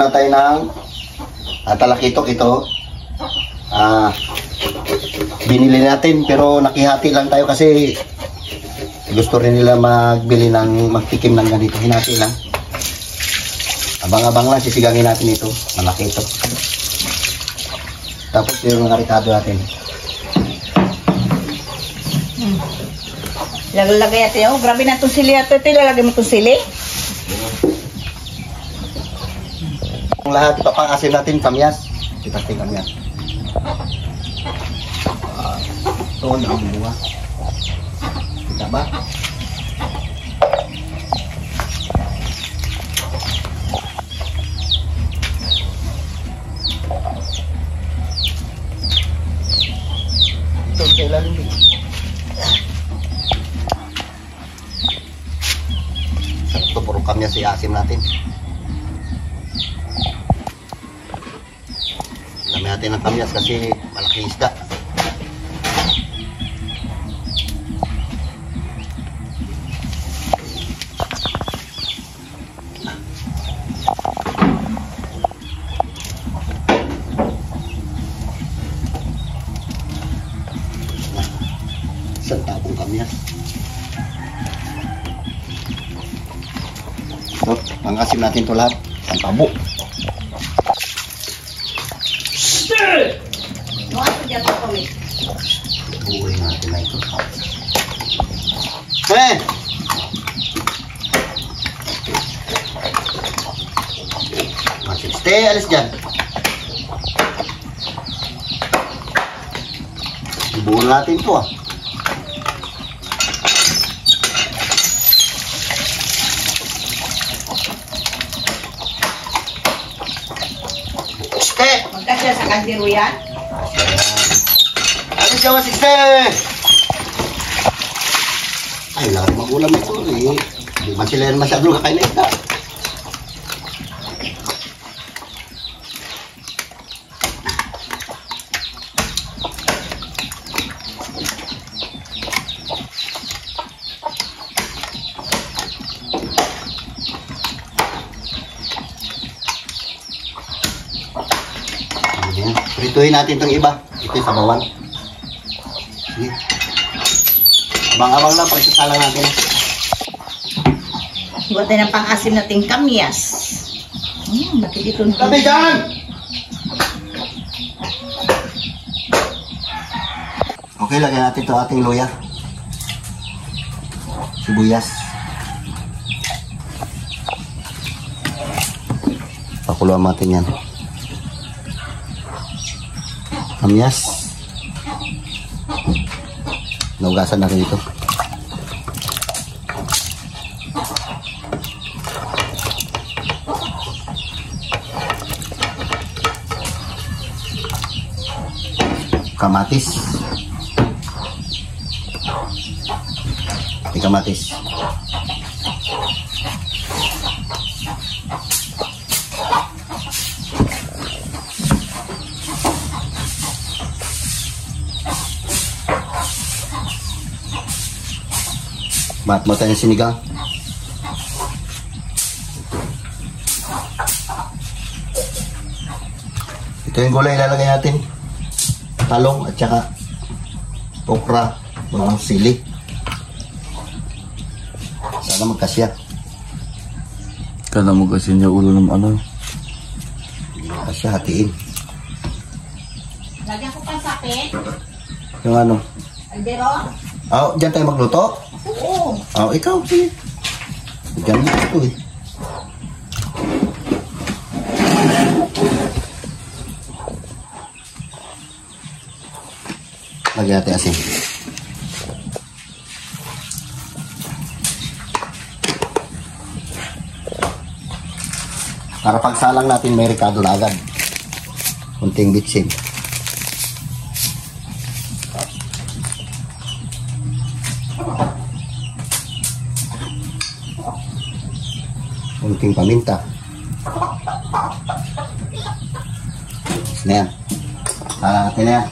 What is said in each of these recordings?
muna tayo ng talakitok ito. Binili natin pero nakihati lang tayo kasi gusto rin nila magtikim ng ganito. Hinati lang. Abang-abang lang, sisigangin natin ito. Malaki ito. Tapos yung mga ricado natin. Lagay natin. Oh, grabe na itong sili natin. Lalagay mo itong sili. Ang lahat ipapakasin natin kamyas. Ipasting kamyas. Ito na ang bunga. Kita ba? Ito sa ilalim dito. Ito puro kamyas i-asim natin. Dami natin ng kamyas kasi malaking isda. Isang tapong kamyas. So, ang-asim natin ito lahat. Ang tabo. Buuin natin na ito. Stay, alis dyan. Buuin natin ito Magkasya sa kaldero yan. Alis dyan, masiste! Ay, lahat magulam ito eh. Hindi man sila yan masyado kakain na isda. Prituhin natin itong iba. Ito yung sabawan. Sige. Abang-abang lang pagsasalang natin. Iwan tayo ng pang-asim nating kamyas. Bakit dito? Tabi dyan! Okay, lagyan natin ito ating luya. Sibuyas. Pakuluan natin yan. Kamyas. Naugasan natin ito. Kamatis. Kamatis. Ba't mo tayo sinigang? Ito yung gulay ilalagay natin. Talong at saka okra, bawang sili. Sana magkasya. Kala mo kasi niya ulo ng ano? Kasya, hatiin. Lagyan ko pang sapin. Yung ano? Aldero. Diyan tayo magluto? Oo. Ikaw, sige. Diyan mo ito eh. Lagyan natin asin. Para pagsalang natin may ricado na agad. Kunting bitsin. Kunting paminta. Na yan. Salang natin na yan.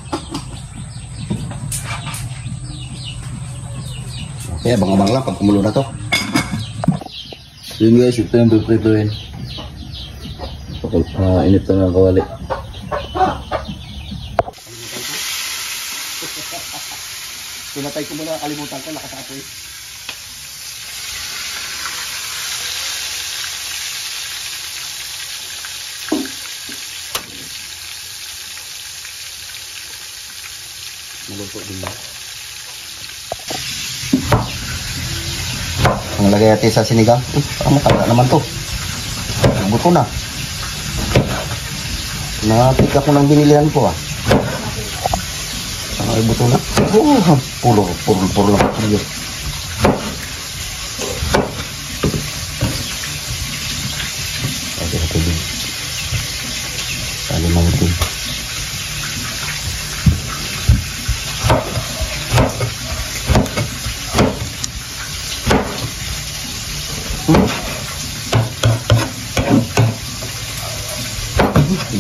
Okay, abang-abang lang pag kumulo na to. So yun guys, ito yung piprituin. init na ng kawali. Pinatay ko muna, kalimutan ko, nakatapoy. Maluto din na. Ang lagay natin sa sinigang. Parang matanda naman to. Buto na. Nakapik ako ng binilihan ko ah. Ay, buto na. Puro lang ako yun. Okay, tubig. Tali mga tubig.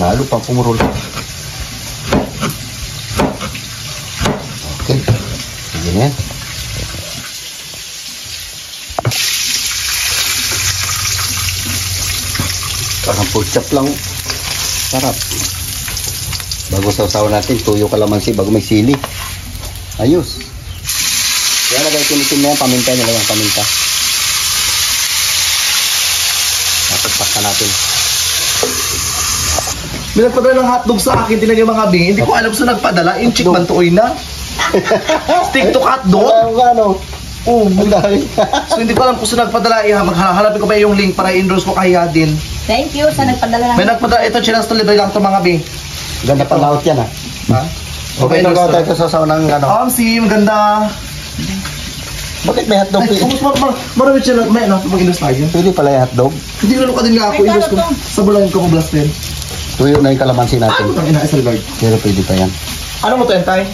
Lalo pang pumurol. Okay. Sige na yan. Parang pork chop lang. Sarap. Bago sausawan natin, tuyo kalamansi bago may sili. Ayos. Kaya lagay tinitin na yan, paminta nila yung paminta. Tapos paksa natin. May nagpadala ng hotdog sa akin, tinagay mga bing. Hindi ko alam sa nagpadala. Yung chick man tuoy na. Stick to hotdog. Ano? Oo, so hindi ko alam kung sa nagpadala. Maghahanapin ko ba yung link para i-endorse ko kaya din. Thank you sa nagpadala May ng... nagpadala. Ito, chinas to libre lang ito mga bing. Ganda pang laot yan ah. Ha? Okay, nagawa tayo sa sasaw ng ano. Si maganda. Bakit may hotdog? Ay, marami siya may ano, mag-endorse tayo. Pwede pala yung hotdog. Hindi ko ka din nga ako, Ay, endorse ko. paano Sa bulangin ko ko blastin. Tuyo na yung kalamansi natin. Ang ina, Salvard. Pero pwede pa yan. Ano mo to, Entay?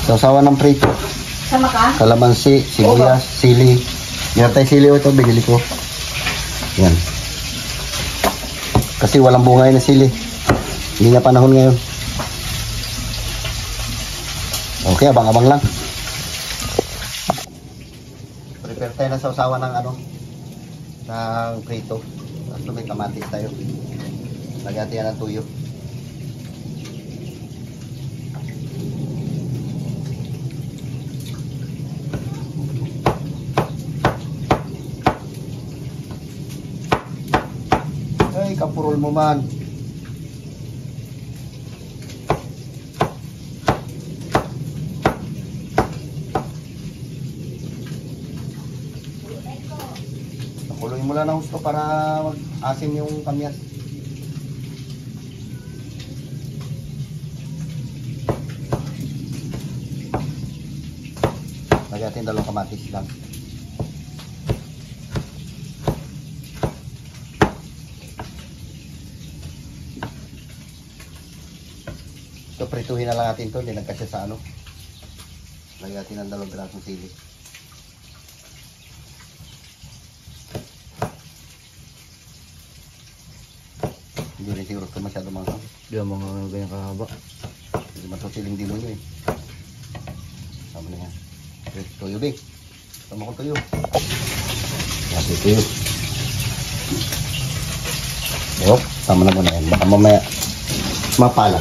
Sausawan ng prito. Sama ka? Kalamansi, sibuyas, sili. Meron tayong sili ito, binili ko. Yan. Kasi walang bungay na sili. Hindi nga panahon ngayon. Okay, abang-abang lang. Prepare tayo ng sausawan ng ano, ng prito. Tapos may kamatis tayo. Lagyan natin yan ng tuyo. Ay, kapurol mo man. Nakuloy mo lang ng gusto para mag-asim yung kamyas. Lagyan natin dalawang kamatis lang. So, prituhin na lang natin ito. Hindi nagkasya sa ano. Lagyan natin ng dalawang grasong sili. Hindi rin siguro ito masyado mga kami. Di mga ganyan kahaba. Hindi matusiling dilo nyo eh. Sama na yan. Okay, tuyo big. Tama ko tuyo. Kasi tuyo. Oh, tama na muna yan. Baka mamaya mapala.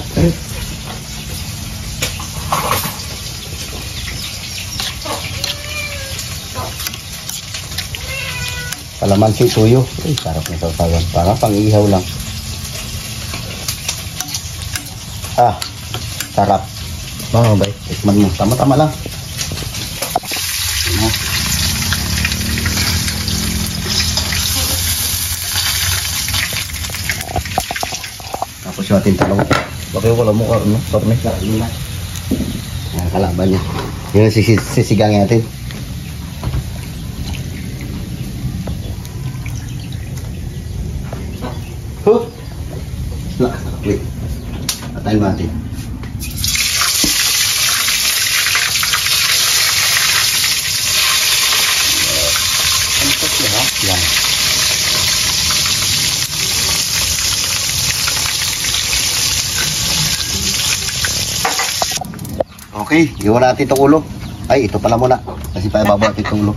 Kalamansi, tuyo. Ay, sarap na sausawan. Parang pang-ihaw lang. Ah, sarap. Mga bay. Tikman mo. Tama-tama lang. Ano? Tapos yung ating talong. Bakit wala mo ka, ano? Karne? Yun na. Ang kalaban niya. Yun ang sisigangin natin. Huh! Wait. Patayin mo natin. Ano pa siya ha? Yan. Okay, iwan natin itong ulo. Ay, ito pala muna. Kasi pa ibabaw natin itong ulo.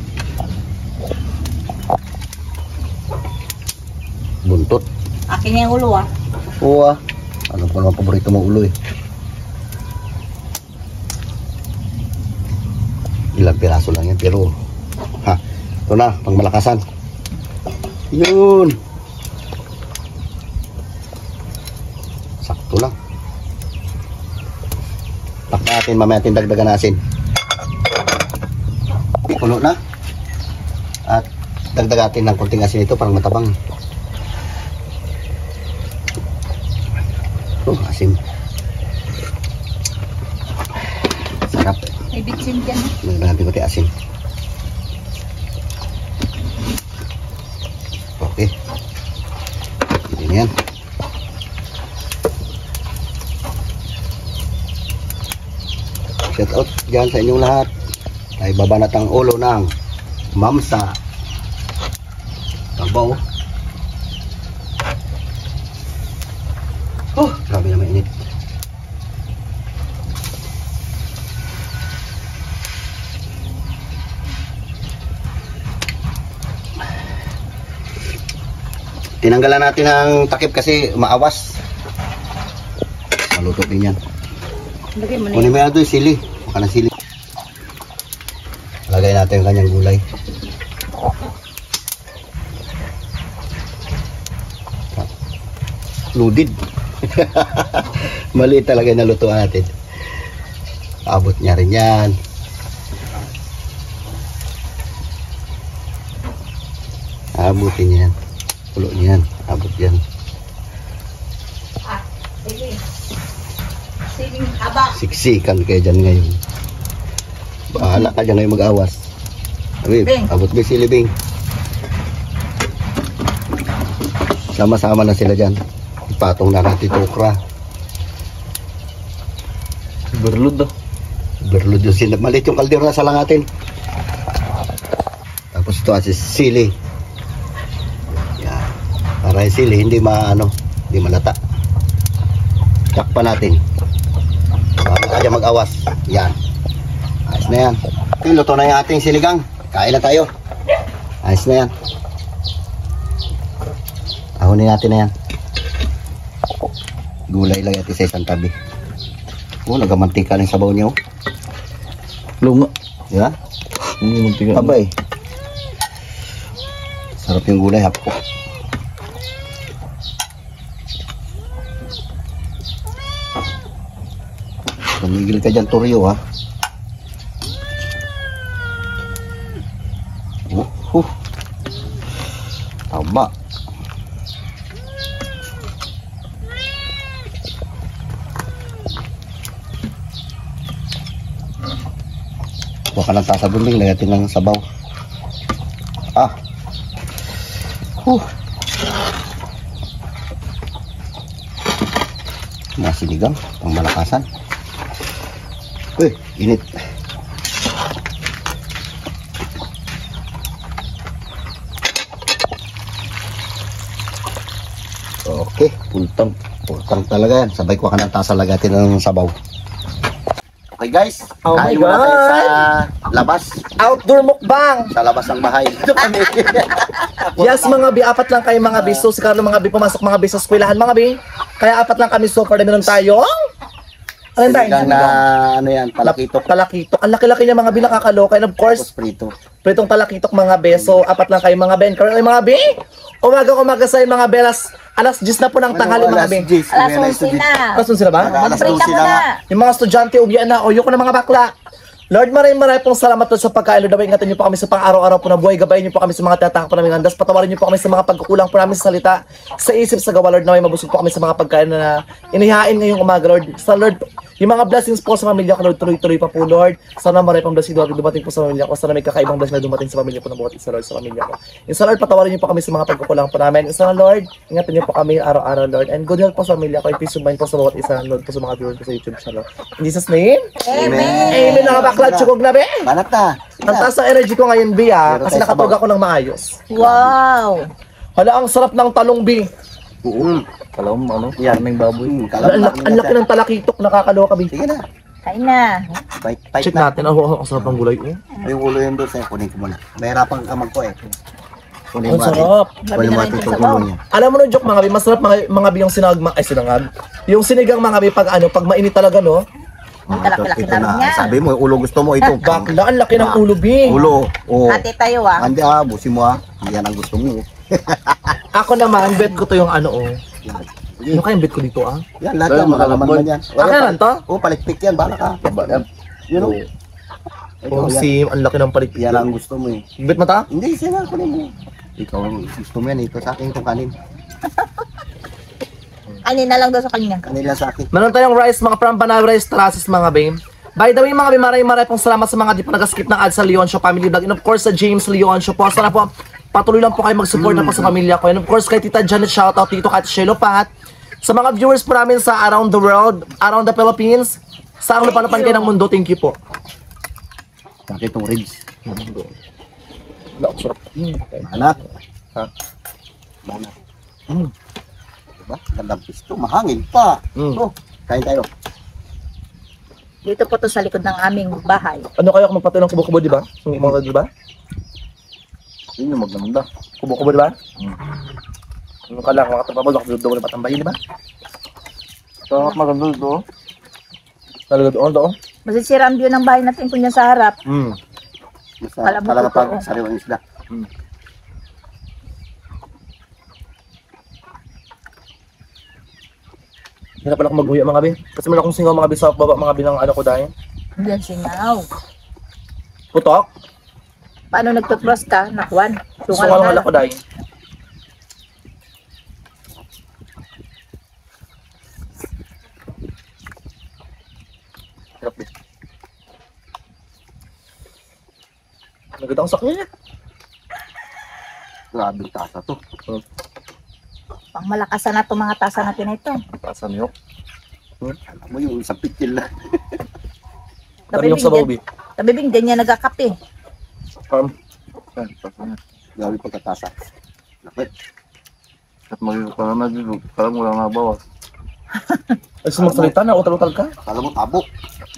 Buntot. Akin yung ulo ah. Oo ah. Alam ko naman paborito mong ulo eh. Ilang piraso lang yan pero ha, ito na, pang malakasan. Yun. Sakto lang. Tak natin, mamaya natin dagdagan asin. Puno na. At dagdag natin ng konting asin ito parang matabang. Asin. Sarap. May bitsin dyan. Magdagdag natin konting asin. Okay. Hindi na yan. Shout out dyan sa inyong lahat. Ay babanat ang ulo ng mamsa. Tabaw. Oh, grabe na mainit. Tinanggalan natin ang takip kasi maawas. Maluto din yan. Lagay mo na Kunin mo yan doon, sili. Baka na sili. Lagay natin ang kanyang gulay. Loaded. Maliit talaga yung nalutuan natin. Abot niya rin yan. Abutin niya yan. Pulo niya yan. Abot yan. Sige. Sige, haba. Siksikan kayo dyan ngayon. Bahala ka dyan ngayon mag-awas. Bing. Abot mo si Libing. Sama-sama na sila dyan. Ipatong na natin ito okra. Berlud daw. Berlud yung sinap. Malit yung kaldero na salangatin. Tapos ito si sili. Yan. Para yung sili hindi hindi malata. Takpan natin. Bahala ka dyan mag-awas. Yan. Ayos na yan. Okay, luto na yung ating siligang. Kain na tayo. Ayos na yan. Ahonin natin na yan. Gulay lang natin sa isang tabi. Oh, nagamantika ng sabaw niyo. Lunga. Di ba? Hindi magtiga. Abay. Sarap yung gulay, hapko. Tumigil ka dyan, Toryo, ha? Tama. Huwag ka ng tasabunding, lagatin ng sabaw. Ah. Masinigang, pang malakasan. Uy, init. Okay, pultang. Pultang talaga yan. Sabay ko ka ng tasa, lagatin ng sabaw. Okay guys, Oh my kain muna tayo God! sa labas. Outdoor mukbang! Sa labas ng bahay. Ito kami. Yes, mga bi, apat lang kayo mga bi. So, si Carlo mga bi, pumasok mga bi sa eskwelahan mga bi. Kaya apat lang kami, so far, meron tayo. Ano tayo? Sinigang na ano yan, palakitok. Talakitok. Ang laki-laki niya mga bi, nakakaloka. And of course, Tapos prito. pritong talakitok mga be. So, apat lang kayo mga ben. Karoon mga be. Umaga sa mga belas. Alas 10 na po ng tanghali mga be. Alas 11 na. Alas 11 na ba? Alas Magprita 12 mo na. na. Yung mga estudyante, uwian na. O, yung ko na mga bakla. Lord, maraming pong salamat Lord sa pagkain. Lord, ingatan niyo po kami sa pang-araw-araw po na buhay. Gabayin niyo po kami sa mga tinatahak po namin andas. Patawarin niyo po kami sa mga pagkukulang po namin sa salita, sa isip, sa gawa, Lord, na may mabusog po kami sa mga pagkain na inihain ngayong umaga, Lord. Sa Lord, yung mga blessings po sa pamilya ko, Lord, tuloy-tuloy pa po, Lord. Sana maraming pang blessing dumating po sa pamilya ko. Sana may kakaibang blessing na dumating sa pamilya ko na buhat isa, Lord, sa pamilya ko. And sa Lord, patawarin niyo po kami sa mga pagkukulang po namin. And sa Lord, ingatan niyo po kami araw-araw, Lord. And good health po sa pamilya ko. And peace of mind po sa bawat isa, Lord, po sa mga viewers ko sa YouTube channel. In Jesus' name, Amen. Amen, mga bakla. Tsugog na, be. Banat na. Ang taas ng energy ko ngayon, B, Meron kasi tayo nakatulog sabaw. ako ng maayos. Wow. Hala, ang sarap ng talong, B. Kalawang ano? Yan. Kaming baboy. Ang laki ng talakitok, nakakaloka, B. Sige na. Kain na. Bite Check na. natin, ang sarap ng gulay. Yung ulo yung doon sa'yo, kunin ko muna. Mahirapan ka magko eh. Kunin Ang mo ate. sarap. Kunin mo ate itong ulo niya. Alam mo no, joke mga bi, masarap mga bi yung sinangag. Yung sinigang mga bi pag pag mainit talaga no. Kalaki-laki Ito namin na. yan. Sabi mo, ulo gusto mo ito. Bakla, ang laki ng ulo bi. Ulo. Oh. Ate tayo ah. Andi busi mo Yan ang gusto mo. Ako naman, bet ko to yung Yan. Ano kayang bet ko dito Yan, lahat yan. Malalaman mo yan. Akin lang to? Oh, palikpik yan. Bala ka. Yan. Yun o. Oh, sim, ang laki ng palit. Yan ang gusto mo eh. Bet mo ta? Hindi, sila kunin mo. Ikaw ang gusto mo yan. Ito sa akin itong kanin. Kanina lang daw sa kanya. Kanila sa akin. Meron tayong rice, mga from Banana Rice Traces mga babe. By the way mga babe, maraming pong salamat sa mga di pa nag-skip ng ads sa Leoncio Family Vlog. And of course sa James Leoncio po. Sana po, patuloy lang po kayo mag-support na po sa pamilya ko. And of course kay Tita Janet, shoutout dito kay Shelo Pat. Sa mga viewers po namin sa around the world, around the Philippines, sa ang lupanapan kayo ng mundo, thank you po. Sa akin itong ribs. Sarap. Banat. Ha? Banat. Diba? Gandang pisto. Mahangin pa. So, kain tayo. Dito po to sa likod ng aming bahay. Ano kaya kung magpatuloy ng kubo-kubo, di ba? Yung mga, di ba? Yun yung maganda. Kubo-kubo, di ba? Ano ka lang, mga kapabag, nakapagod na patambayin, di ba? Sarap maganda ito. Talaga doon, doon. Masisira ang view ng bahay natin kung yan sa harap. Alam mo Talaga totoo. pag sariwang isda. Hindi na pala akong maghuya mga bi. Kasi meron akong singaw mga bi sa baba mga bi ng ano ko dahil. Yan singaw. Putok. Paano nagtutbrush ka? Nakwan. Sungal ng ko dahil. Hirap din. Naganda ang sakya niya. Grabe yung tasa to. Pang malakasan na itong mga tasa natin ito. Tasan nyo. Alam mo yung isang pitil na. Sabi yung sa bawbi. Tabibing din niya nagkakape. Yan, tasan nyo. Grabe pagkatasa. Lapit. At magkakaroon na dito. Kala mo lang nabawas. Ay sumagsalita na, utal-utal ka. Kala mo tabo.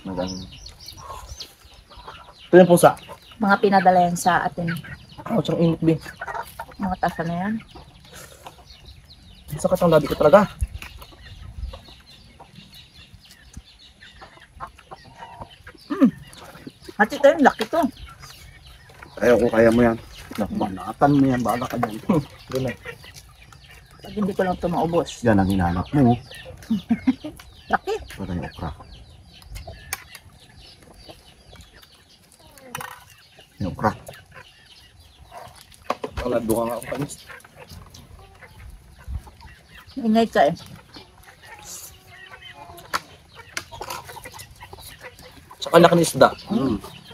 Maganda. Ito yung pusa. Mga pinadala yan sa atin. Ouch, ang init bi. Mga tasa na yan. Sakit ang labi ko talaga. Hati tayo, laki to. Kaya mo yan. Banatan mo yan. Bala ka dyan. Doon na. Pag hindi ko lang ito maubos. Yan ang hinahanap mo. Laki. Ito yung okra. Yung okra. Ang lado ka nga ako kanis. Ingay ka eh. Tsaka laki ng isda.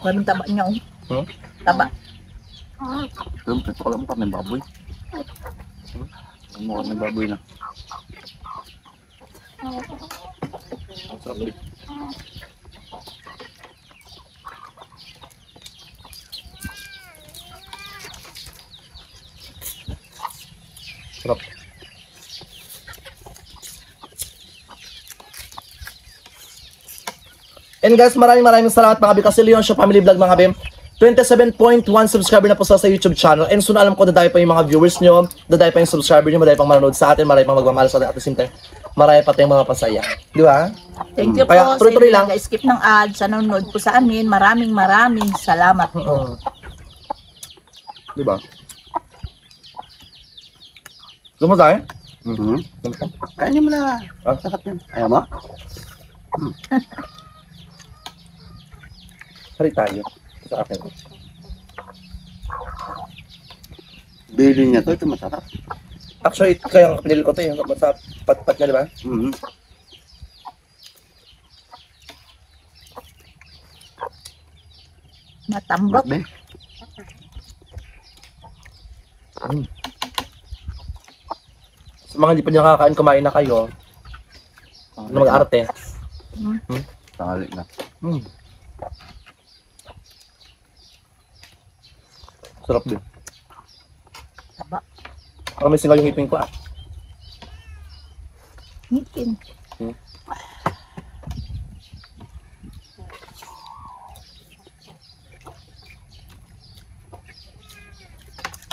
Maraming taba niya oh. Hmm? Taba. Siyempre, ito alam ka, may baboy. Mukha may baboy na. Ang sarap bi. Sarap. And guys, maraming salamat mga bi kasi Leoncio Family Vlog mga bim. 27.1 subscriber na po sa YouTube channel. And soon alam ko dadayo pa yung mga viewers nyo, dadayo pa yung subscriber nyo, dadayo pang manonood sa atin, marami pang magmamahal sa atin at the same time, marami pa tayong mga pasaya. Di ba? Thank you po Kaya, sa tuloy-tuloy inyo lang. nag-skip ng ads, sa nanonood po sa amin. Maraming salamat po. Di ba? Gusto mo tayo? Kainin mo na. Sarap yan. Ayaw mo? Hari tayo. Sa akin. Bili niya to. Ito masarap. Actually, kaya ang pinili ko ito yung sa pat-pat niya, di ba? Matambok. Grabe. Sa mga hindi pa niya nakakain, kumain na kayo. Ano mag-arte? Tangali na. Sarap din. Taba. Parang may singal yung ngipin ko ah. Ngipin.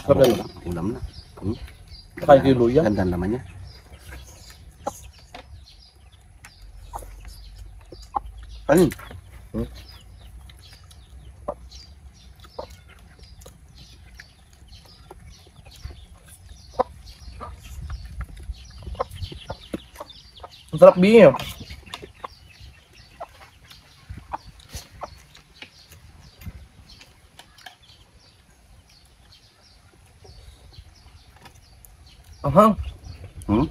Sarap na yun. Ulam na. Kakain ko yung luya. Ganda naman niya. Kanin. Ang sarap bihin yun. Ahang. Ano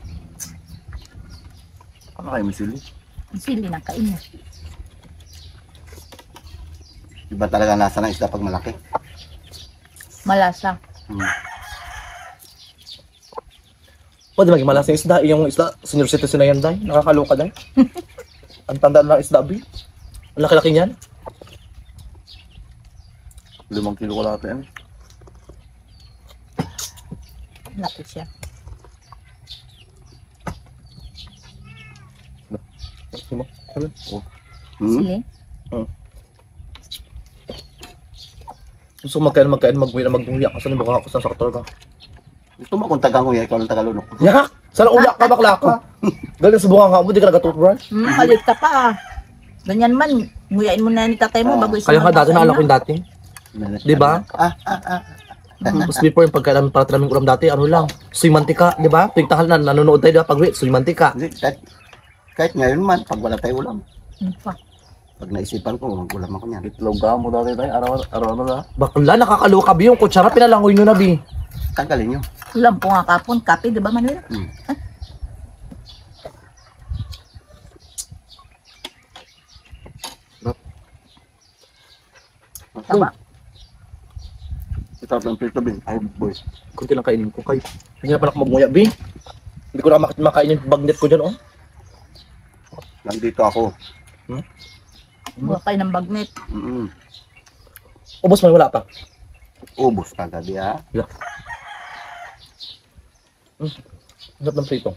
kayo may sili? Ang sili ng kain. Iba talaga nasa ng isda pag malaki. Malasa. Pwede maging malasang isda. Yung isda, senior citizen na yan, day. Nakakaloka, day. Ang tanda ng isda, Bi. Ang laki-laki niyan. 5 kilo ko lahat yan. Laki siya. Gusto mo? Ano? Sili. Gusto ko magkain, magmuya kasi baka ako sa saktor ka. Gusto mo kung taga-nguya, ikaw ng taga-lunok. Yak! Sana uyak ka, bakla ka. Galing sa bunga nga mo, di ka nag-toothbrush. Halit ka pa ah. Ganyan man, nguyain mo na ni tatay mo bago Kaya nga dati, naalala ko yung dati. Di ba? Tapos before yung pagkain namin para namin ulam dati, ano lang, suy mantika, di ba? Tuwing tanghal na nanonood tayo, di ba? Pag suy mantika. Hindi, kahit ngayon man, pag wala tayo ulam. Pa. Pag naisipan ko, mag-ulam ako niyan. Itlog ka mo dati tayo. Araw-araw na. Bakla, nakakaloka, Bi. Yung kutsara, pinalangoy nyo na, Bi. Tanggalin nyo. Ulam po nga kapon, kape, di ba Manuel? Tama. Sarap ng prito bin. Ay boy. Kunti lang kainin ko, kayo. Hindi na pala ako magmuya, Bi. Hindi ko na makain yung bagnet ko dyan, oh. Nandito ako. Buha kayo ng bagnet. Ubos mo, wala pa. Ubus ka gabi, ha? Sarap ng prito.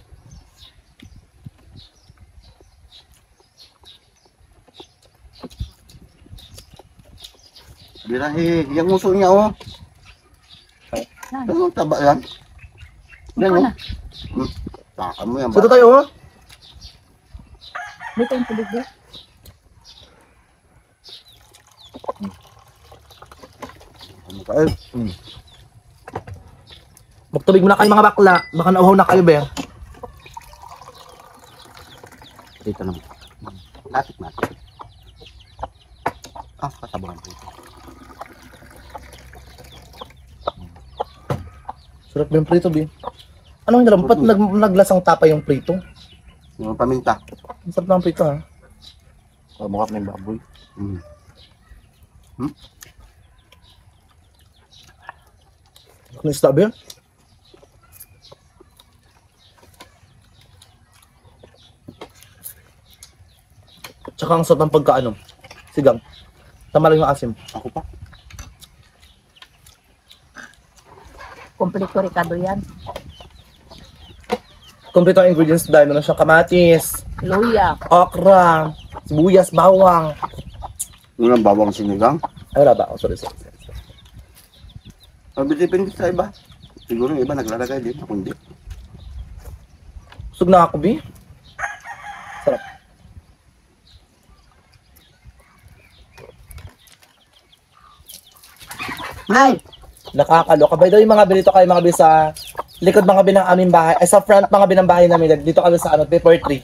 Birahe, yung uso niya, oh. Ano, taba yan? Yan, Ano oh. na? Taka mo yan, Sito tayo, oh. Dito yung tubig din. Ay, Magtubig muna kayo, mga bakla. Baka nauhaw na kayo, Be. dito naman. Lapit natin. Kasabahan ko ito. Sarap yung prito, Bi. Ano yung dalam? Ba't naglasang tapa yung prito? Yung paminta. Ang sarap ng prito, ha? Mukha na yung baboy. Ano yung isda, Be? Tsaka ang sarap ng pagkaano. Sigang. Tama lang yung asim. Ako pa. Kompleto Ricardo yan. Kompleto ang ingredients dahil meron siyang kamatis, Luya. okra, sibuyas, bawang. Yung ang bawang sinigang. Ay, wala ba? Oh, sorry. Depende sa iba. Siguro yung iba naglalagay din. Ako hindi. Sug na ako, Bi. Sarap. Ay! Nakakaloka. By the way, mga bilito kayo, mga bil sa likod mga bil ng aming bahay, ay sa front mga bil ng bahay namin, dito kami sa ano, paper tree.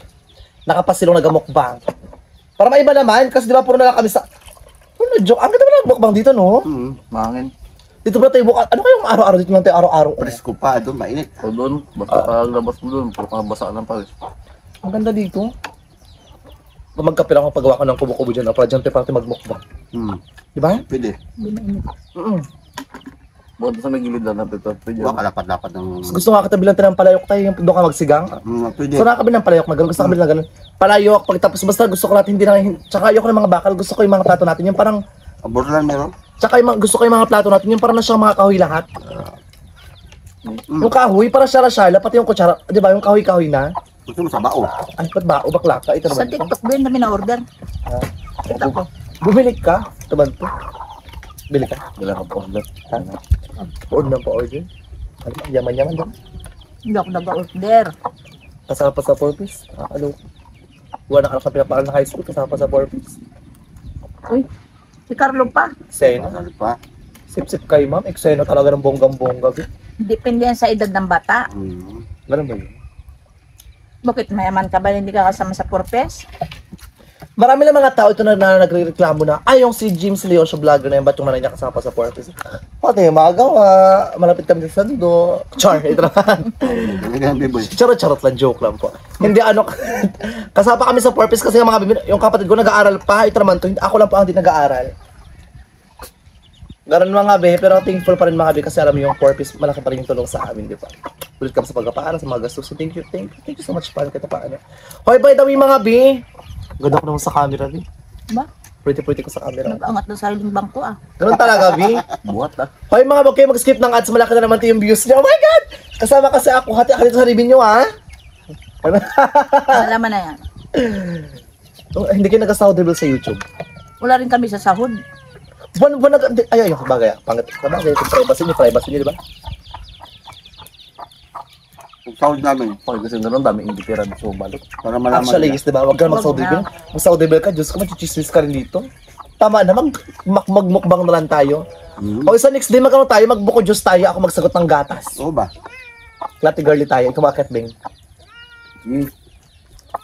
Nakapasilong nagamukbang. Para maiba naman, kasi di ba puro na lang kami sa... Ano, joke? Ang ganda ba ng mukbang dito, no? Mahangin. Dito ba tayo buka? Ano kayong araw-araw? Dito lang tayo araw-araw. Presko pa. Doon mainit. O doon, basta paglabas mo doon, puro ka basaan ng palis. Ang ganda dito. Magkapil ako paggawa ko ng kubo-kubo dyan. Para dyan tayo para tayo magmukbang. Di ba? Pwede. Hindi mainit. Bukod sa may gilid lang na pito. Pwede. Huwag kalapad-lapad ng... Gusto nga katabi lang tayo ng palayok tayo. Yung doon ka magsigang. Pwede. So nakakabi ng palayok. Gusto kami lang ganun. Palayok. Pagtapos basta gusto ko natin hindi na... Tsaka ayoko ng mga bakal. Gusto ko yung mga plato natin. Yung parang... Aborlan meron. Tsaka gusto ko yung mga plato natin. Yung parang na siyang mga kahoy lahat. Yung kahoy, parang syara-syara. Pati yung kutsara. Di ba? Yung kahoy-kahoy na. Gusto mo sa bao. Ay, ba't ba? O bakla ka? Ito Sa naman ito. TikTok din namin na-order. Ito ko. Bumili ka. Ito ba ito? Bili ka. Wala ka po. Ha? Pa-order ng pa-order. Ano, yaman-yaman doon. Hindi ako nag-order. Kasama pa sa 4-piece. Ano? Wala na ka pinapakan na high school, kasama pa sa 4-piece. Uy, si Carlo pa. Eksena. Ano pa? Sip-sip kayo, ma'am. Eksena talaga ng bonggang-bongga. Depende yan sa edad ng bata. Ganun ba yun? Bakit mayaman ka ba hindi ka kasama sa purpose? Marami lang mga tao ito na nagre-reklamo na, ay, yung si James Leon, siya vlogger na yun, ba't yung nanay niya kasama pa sa 4-piece? Pati, magawa. Malapit kami sa Sando. Char, ito naman. Charot-charot lang, joke lang po. Hindi ano, kasama kami sa 4-piece kasi yung mga yung kapatid ko nag-aaral pa, ito naman to, ako lang po ang hindi nag-aaral. Ganon mga be, pero thankful pa rin mga be kasi alam mo yung 4-piece, malaki pa rin yung tulong sa amin, di ba? Ulit kami sa pagkapaaral, sa mga gastos. So thank you so much pa kita paano. Hoy, by the way mga be, ganda ko naman sa camera be. Ba? Pretty ko sa camera. Nag-angat na sa hiling bangko ah. Ganun talaga be. Buhat ah. Hoy mga be, kayo mag-skip ng ads, malaki na naman ito yung views niyo. Oh my God! Kasama kasi ako, hati-hati sa review niyo ha. Malaman na yan. Oh, hindi kayo nag-audible sa YouTube. Wala rin kami sa sahod. Buwan ay bagay, pangit. Bagay, privacy niyo, di ba? Kung sahod namin, Pag kasi gano'n, daming indikira so balot. para malaman Actually, nila. yes, di ba? Huwag ka mag-audible. Mag-audible ka, Diyos ko, mag-chismis ka rin dito. Tama na, magmukbang na lang tayo. O isa next day, tayo, magbuko Diyos tayo, ako magsagot ng gatas. Oo ba? Lati girly tayo, ikaw bakit, Bing?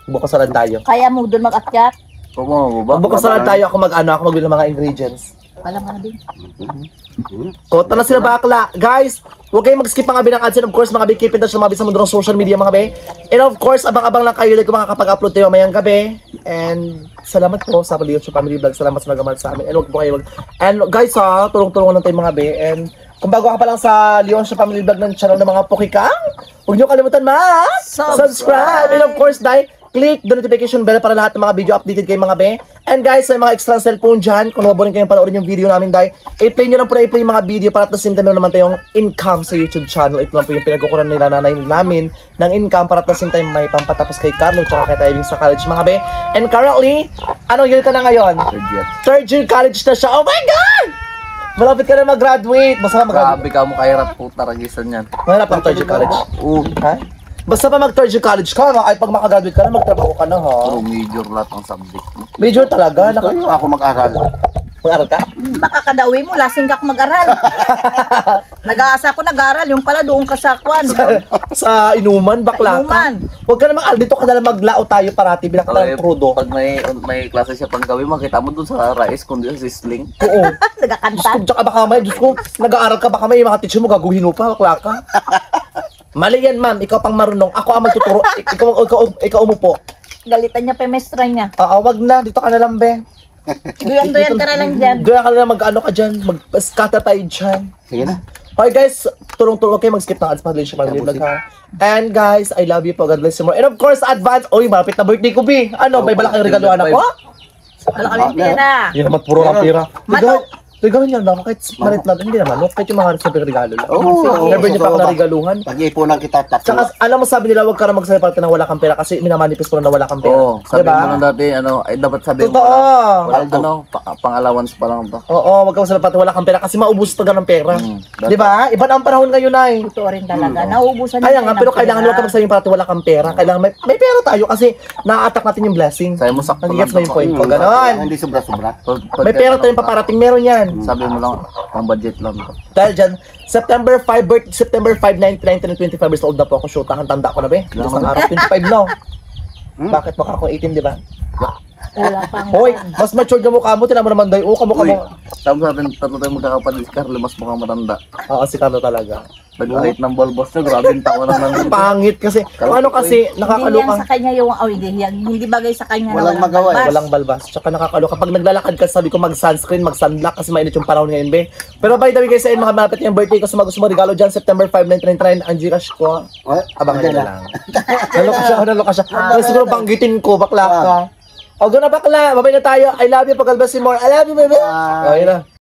Buko salan tayo. Kaya mo doon mag-akyat. Kung ba? Magbuko salan tayo, ako magbili ng mga ingredients. Alam mo na din. Kota na sila bakla. Guys, huwag kayong mag-skip mga binang ads. And of course, mga keep in touch sa mga sa mundo ng social media mga be. And of course, abang-abang lang kayo like kung makakapag-upload tayo mayang gabi. And salamat po sa Leon Show Family Vlog. Salamat sa nagmamahal sa amin. And huwag po kayo And guys ha, tulong-tulungan lang tayo mga be. And kung bago ka pa lang sa Leon Show Family Vlog ng channel ng mga Pokikang, huwag niyo kalimutan subscribe. And of course, click the notification bell para lahat ng mga video updated kayo mga be. And guys, may mga extra cellphone dyan. Kung mabunin kayong panoorin yung video namin dahil i-play nyo lang po na i-play yung mga video para at the same time naman tayong income sa YouTube channel. Ito lang po yung pinagkukuran nila nanay namin ng income para at the same time may pampatapos kay Carlo tsaka kay Tywing sa college mga be. And currently, anong year ka na ngayon? Third year college na siya. Oh my God! Malapit ka na mag-graduate. Basta mag-graduate. Grabe ka mo kahirap po taragisan yan. Mahirap ang third year college. Oo. Ha? Basta pa mag-third year college ka, ay pag makagraduate ka na, magtrabaho ka na ha. Puro major lahat ng subject mo. Major talaga. Gusto nyo ako mag-aral. Mag-aral ka? Baka kadawi mo, lasing ka mag-aral. Nag-aasa ko nag-aral, yung pala doon ka sa kwan. Sa inuman, bakla ka. Inuman. Huwag ka na mag dito ka na lang maglao tayo parati, bilang ka Kaya ng crudo. pag may klase siya pang gawin, makita mo dun sa rice kundi sa sisling. Oo. Diyos Nagakanta. ko, tsaka baka may, Diyos ko, nag-aaral ka baka may mga teacher mo, gaguhin mo pa, bakla ka. Mali yan, ma'am. Ikaw pang marunong. Ako ang magtuturo. Ikaw umupo. Galitan niya pa yung mestra niya. Wag na. Dito ka na lang, be. Duyan-duyan ka na lang dyan. Doon ka na lang mag-ano ka dyan. Mag-scatter tayo dyan. Sige na. Okay guys, tulong-tulong kayo mag-skip ng ads pa siya mag-vlog ha. And guys, I love you po. God bless you more. And of course, advance. Oy, malapit na birthday ko, B. Ano, may balak kang regaluhan ako? Wala kami pera na. Yun naman, puro lang pira. Manok. Regalo niya lang, kahit marit natin, hindi naman. Kahit yung mga sabi regalo lang. Oo. Never niya pa ako narigaluhan. Pag-ipunan kita, Tsaka, tatlo. alam mo sabi nila, huwag ka na magsalita na wala kang pera kasi minamanifest ko na wala kang pera. Oo, sabi Diba? mo lang dati, ay dapat sabi mo Totoo. wala, pang-allowance pa lang to. Oo, wag ka magsalita na wala kang pera kasi maubos talaga ng pera. Dati- Di ba? Iba na ang panahon ngayon ay. Totoo rin talaga. Nauubusan Kaya tayo nga, ng pero kailangan pera. huwag ka magsabi parati wala kang pera. Kailangan may pera tayo kasi na-attack natin yung blessing. Sabi mo sakto Nagigets mo lang. yung point ko, Kailangan ganon. Hindi sobra-sobra. May pera tayong paparating, meron yan. Sabi mo lang, pang budget lang to. Dahil dyan, September 5, 19, 25 years old na po ako. Shoot, ang tanda ko na ba? Tapos ng araw, 25 na. Bakit mukha akong 18, di ba? Wala pang... Hoy, mas matured na mukha mo, tinan mo naman dayo. Kamukha Uy, mo. sabi sa atin, tatlo tayo magkakapatid, si Carlo, mas mukhang matanda. Oo, si Carlo talaga. Nag-rate ng balbos niya, grabe yung tawa ng nandito. Pangit kasi. Ano kasi, Hindi yan nakakaloka. sa kanya yung... Oh, hindi bagay sa kanya na Walang magawa eh. balbas. Walang balbas. Tsaka nakakaloka. Pag naglalakad ka, sabi ko mag-sunscreen, mag-sunblock kasi mainit yung panahon ngayon, be. Pero by the way guys, ayun, mga malapit yung birthday ko. So gusto mo regalo dyan, September 5, 1999, ang Gcash ko. Abangan nyo na lang. Naloka siya. Kaya siguro banggitin ko, bakla ka. O, gano'n bakla. Babay na tayo. I love you, pag-albasin more. I love you, baby. Bye. Okay na.